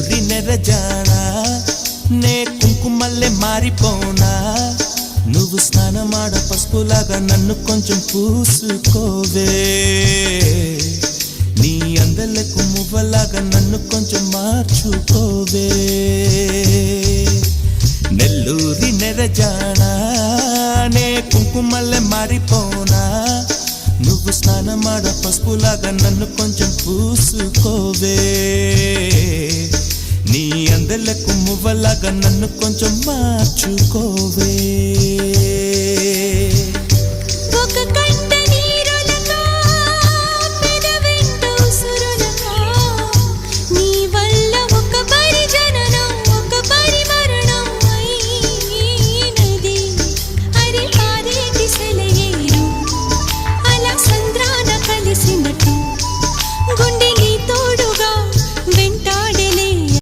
నెల్లూరి నెరజానా నే కుంకుమల్లే మారిపోనా నువ్వు స్నానమాడ పసుపులాగా నన్ను కొంచెం పూసుకోవే నీ అందలకు మువ్వలాగా నన్ను కొంచెం మార్చుకోవే నెల్లూరి నెరజానా నే కుంకుమల్లే మారిపోనా నువ్వు స్నానమాడ పసుపులాగా నన్ను కొంచెం పూసుకోవే నీ అందలకు మువ్వలాగా నన్ను కొంచెం మార్చుకోవే